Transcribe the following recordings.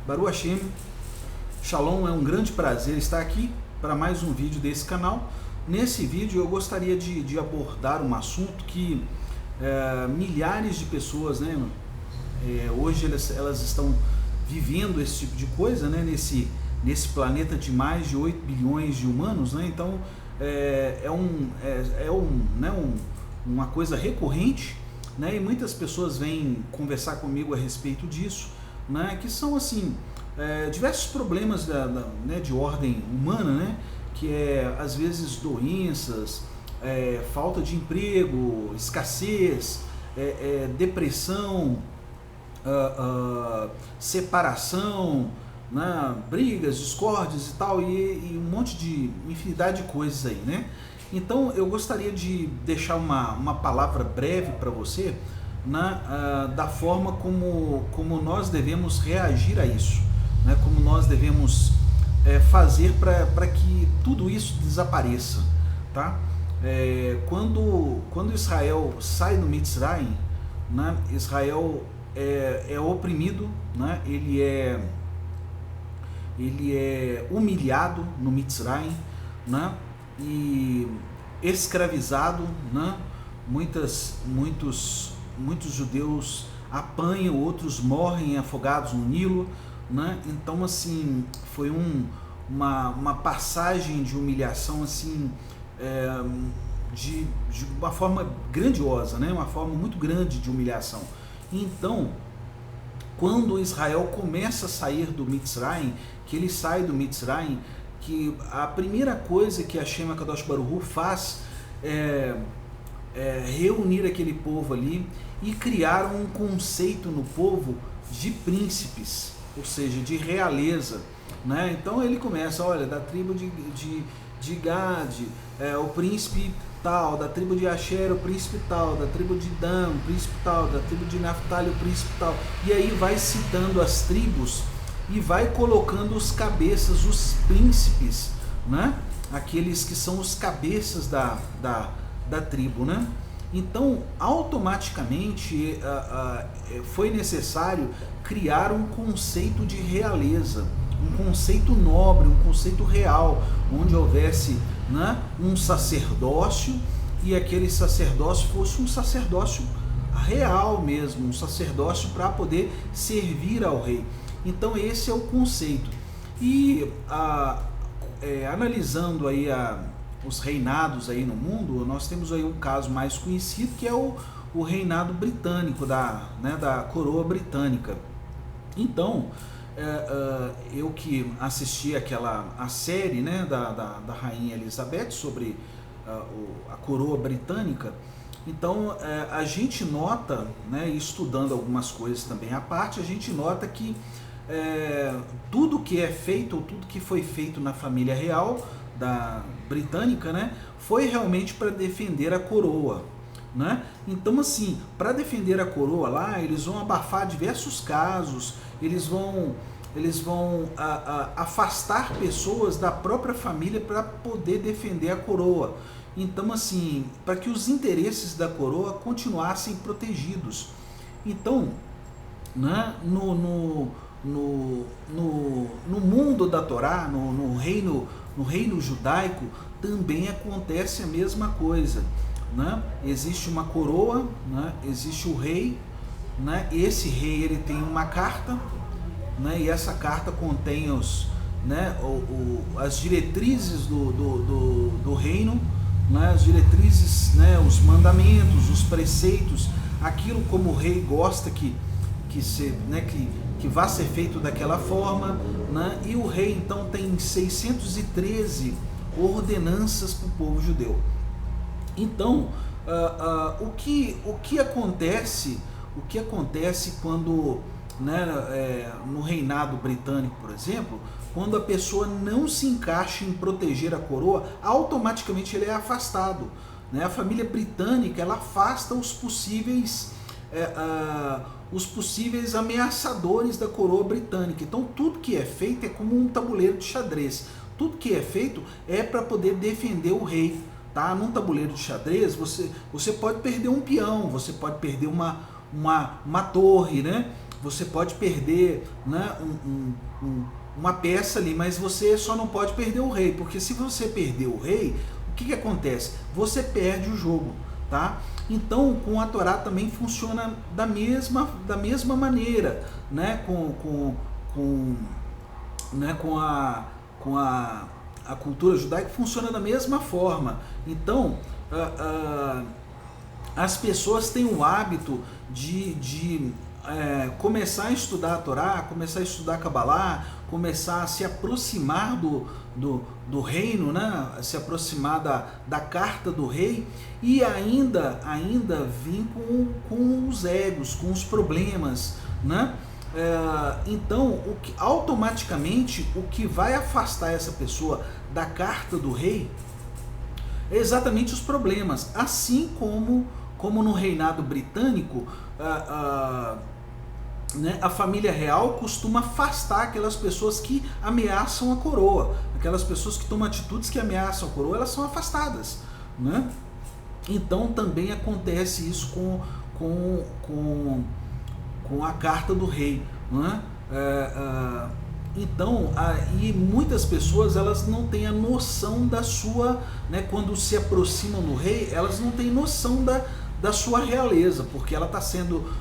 Baruch Hashem, Shalom, é um grande prazer estar aqui para mais um vídeo desse canal. Nesse vídeo eu gostaria de abordar um assunto que milhares de pessoas, né, hoje elas estão vivendo esse tipo de coisa, né, nesse planeta de mais de 8 bilhões de humanos, né, então uma coisa recorrente, né, e muitas pessoas vêm conversar comigo a respeito disso, né, que são assim diversos problemas né, de ordem humana, né, que às vezes doenças, falta de emprego, escassez, depressão, separação, né, brigas, discórdias e tal, e um monte de infinidade de coisas aí, né? Então eu gostaria de deixar uma palavra breve para você, né, da forma como nós devemos reagir a isso, né, como nós devemos fazer para que tudo isso desapareça, tá? Quando Israel sai do Mitzrayim, né, Israel é oprimido, né, ele é humilhado no Mitzrayim, né, e escravizado, né, muitos judeus apanham, outros morrem afogados no Nilo, né? Então assim foi uma passagem de humilhação assim, de uma forma grandiosa, né? Uma forma muito grande de humilhação. Então, quando Israel começa a sair do Mitzrayim, que ele sai do Mitzrayim, que a primeira coisa que Hashem HaKadosh Baruch Hu faz é reunir aquele povo ali e criar um conceito no povo de príncipes, ou seja, de realeza, né? Então ele começa, olha, da tribo de Gad, o príncipe tal, da tribo de Asher, o príncipe tal, da tribo de Dan, o príncipe tal, da tribo de Naphtali, o príncipe tal, e aí vai citando as tribos e vai colocando os cabeças, os príncipes, né? Aqueles que são os cabeças da tribo, né? Então, automaticamente foi necessário criar um conceito de realeza, um conceito nobre, um conceito real, onde houvesse, né, um sacerdócio, e aquele sacerdócio fosse um sacerdócio real mesmo, um sacerdócio para poder servir ao rei. Então esse é o conceito. E analisando aí os reinados aí no mundo, nós temos aí um caso mais conhecido, que é o reinado britânico, da coroa britânica. Então, eu que assisti a série, né, da Rainha Elizabeth sobre a coroa britânica, então a gente nota, né, estudando algumas coisas também à parte, a gente nota que tudo que é feito, ou tudo que foi feito na família real da britânica, né, foi realmente para defender a coroa, né? Então assim, para defender a coroa lá, eles vão abafar diversos casos, eles vão afastar pessoas da própria família para poder defender a coroa. Então assim, para que os interesses da coroa continuassem protegidos. Então, né, no mundo da Torá, no reino judaico, também acontece a mesma coisa, né? Existe uma coroa, né? Existe o rei, né? Esse rei ele tem uma carta, né? E essa carta contém as diretrizes do reino, né? As diretrizes, né? Os mandamentos, os preceitos, aquilo como o rei gosta que vá ser feito daquela forma, né? E o rei então tem 613 ordenanças para o povo judeu. Então, o que acontece quando, né, no reinado britânico, por exemplo, quando a pessoa não se encaixa em proteger a coroa, automaticamente ele é afastado, né? A família britânica ela afasta os possíveis ameaçadores da coroa britânica. Então tudo que é feito é como um tabuleiro de xadrez. Tudo que é feito é para poder defender o rei, tá? Num tabuleiro de xadrez você pode perder um peão, você pode perder uma torre, né? você pode perder, né, uma peça ali, mas você só não pode perder o rei, porque se você perder o rei, o que acontece? Você perde o jogo, tá? Então, com a Torá também funciona da mesma maneira, né? A cultura judaica funciona da mesma forma. Então, as pessoas têm o hábito de começar a estudar a Torá, começar a estudar a Kabbalah, começar a se aproximar do reino, né? Se aproximar da carta do rei, e ainda vir com os egos, com os problemas, né? Então, automaticamente, o que vai afastar essa pessoa da carta do rei é exatamente os problemas, assim como no reinado britânico, né, a família real costuma afastar aquelas pessoas que ameaçam a coroa. Aquelas pessoas que tomam atitudes que ameaçam a coroa, elas são afastadas, né? Então também acontece isso com a carta do rei, né? Então, e muitas pessoas, elas não têm a noção da sua, né, quando se aproximam do rei, elas não têm noção da sua realeza, porque ela está sendo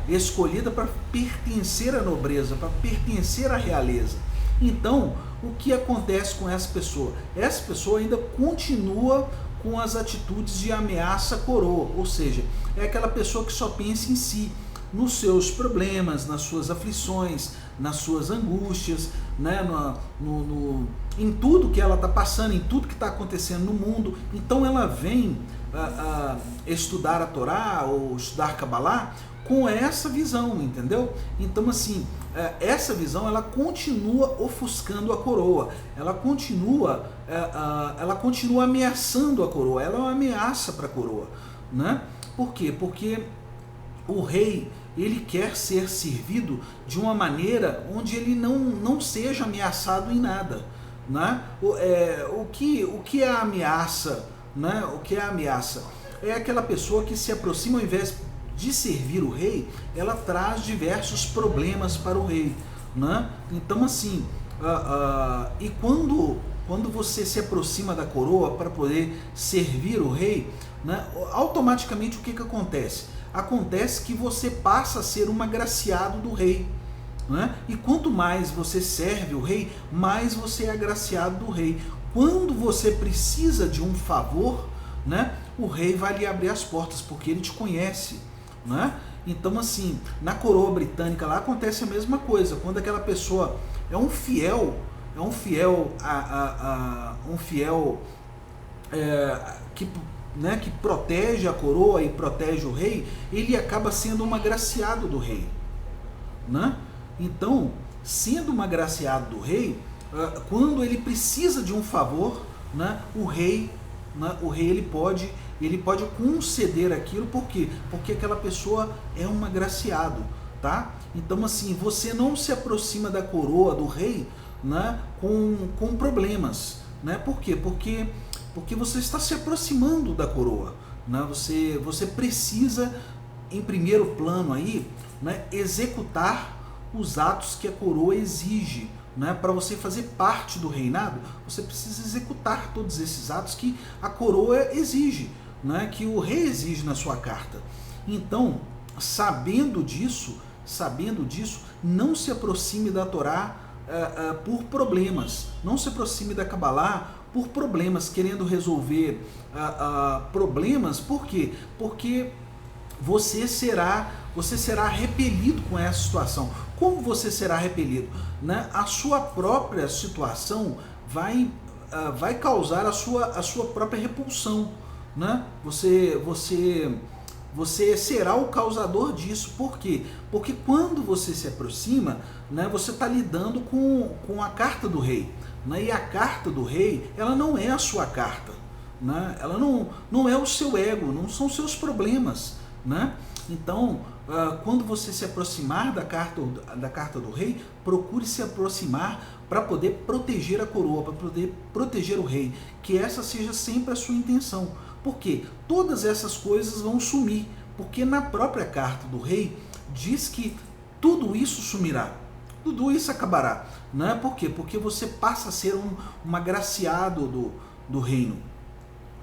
escolhida para pertencer à nobreza, para pertencer à realeza. Então, o que acontece com essa pessoa? Essa pessoa ainda continua com as atitudes de ameaça à coroa, ou seja, é aquela pessoa que só pensa em si, nos seus problemas, nas suas aflições, nas suas angústias, né, em tudo que ela está passando, em tudo que está acontecendo no mundo. Então ela vem estudar a Torá ou estudar Kabbalah com essa visão, entendeu? Então, assim, essa visão, ela continua ofuscando a coroa, ela continua ameaçando a coroa, ela é uma ameaça para a coroa, né? Por quê? Porque o rei, ele quer ser servido de uma maneira onde ele não seja ameaçado em nada, né? O que é a ameaça, né? O que é a ameaça? É aquela pessoa que se aproxima, ao invés de servir o rei, ela traz diversos problemas para o rei, né? Então, assim, e quando você se aproxima da coroa para poder servir o rei, né, automaticamente o que acontece? Acontece que você passa a ser um agraciado do rei, né? E quanto mais você serve o rei, mais você é agraciado do rei. Quando você precisa de um favor, né, o rei vai lhe abrir as portas, porque ele te conhece, né? Então, assim, na coroa britânica lá acontece a mesma coisa. Quando aquela pessoa é um fiel que protege a coroa e protege o rei, ele acaba sendo um agraciado do rei, né? Então, sendo um agraciado do rei, quando ele precisa de um favor, né, o rei ele pode conceder aquilo. Por quê? Porque aquela pessoa é um agraciado, tá? Então, assim, você não se aproxima da coroa do rei, né, com problemas, né? Por quê? Porque você está se aproximando da coroa, né? Você precisa, em primeiro plano aí, né, executar os atos que a coroa exige, né? Para você fazer parte do reinado, você precisa executar todos esses atos que a coroa exige, né? Que o rei exige na sua carta. Então, sabendo disso, não se aproxime da Torá por problemas, não se aproxime da Kabbalah por problemas, querendo resolver problemas. Por quê? Porque você será repelido com essa situação. Como você será repelido? Né? A sua própria situação vai causar a sua própria repulsão, né? Você será o causador disso. Por quê? Porque quando você se aproxima, né, você está lidando com a carta do rei, né? E a carta do rei, ela não é a sua carta, né? Ela não é o seu ego, não são seus problemas, né? Então, quando você se aproximar da carta do rei, procure se aproximar para poder proteger a coroa, para poder proteger o rei, que essa seja sempre a sua intenção. Porque todas essas coisas vão sumir, porque na própria carta do rei diz que tudo isso sumirá, tudo isso acabará. Não é por quê? Porque você passa a ser um agraciado do reino.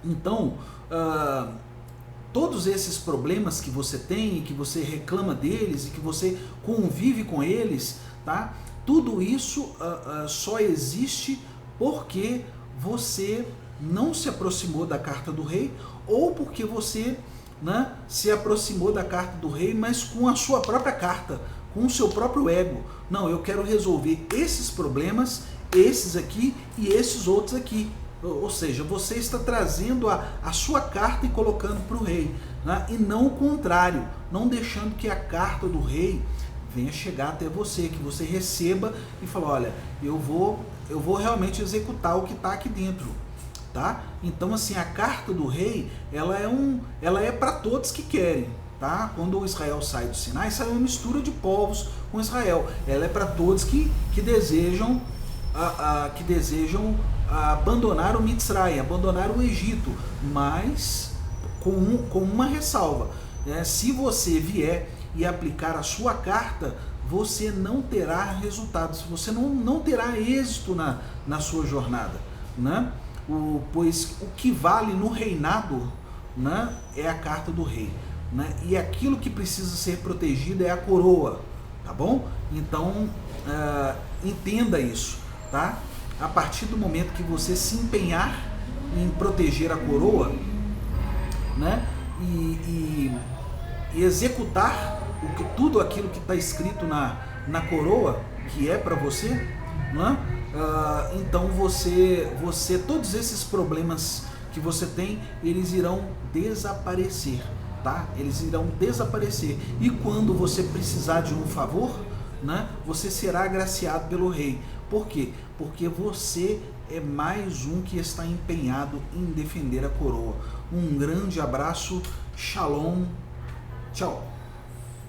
Então, todos esses problemas que você tem, que você reclama deles e que você convive com eles, tá? Tudo isso só existe porque você não se aproximou da carta do rei, ou porque você, né, se aproximou da carta do rei, mas com a sua própria carta, com o seu próprio ego. Não, eu quero resolver esses problemas, esses aqui e esses outros aqui. Ou seja, você está trazendo a sua carta e colocando para o rei, né? E não o contrário, não deixando que a carta do rei venha chegar até você, que você receba e fale, olha, eu vou realmente executar o que está aqui dentro, tá? Então, assim, a carta do rei, ela é para todos que querem, tá? Quando o Israel sai do Sinai, sai uma mistura de povos com Israel. Ela é para todos que desejam abandonar o Mitzray, abandonar o Egito, mas com uma ressalva, né? Se você vier e aplicar a sua carta, você não terá resultados, você não terá êxito na sua jornada, né? Pois o que vale no reinado, né, é a carta do rei, né? E aquilo que precisa ser protegido é a coroa, tá bom? Então, entenda isso, tá? A partir do momento que você se empenhar em proteger a coroa, né, e executar tudo aquilo que está escrito na coroa, que é para você, né, então você, todos esses problemas que você tem, eles irão desaparecer, tá? Eles irão desaparecer. E quando você precisar de um favor, né, você será agraciado pelo rei. Por quê? Porque você é mais um que está empenhado em defender a coroa. Um grande abraço, shalom, tchau.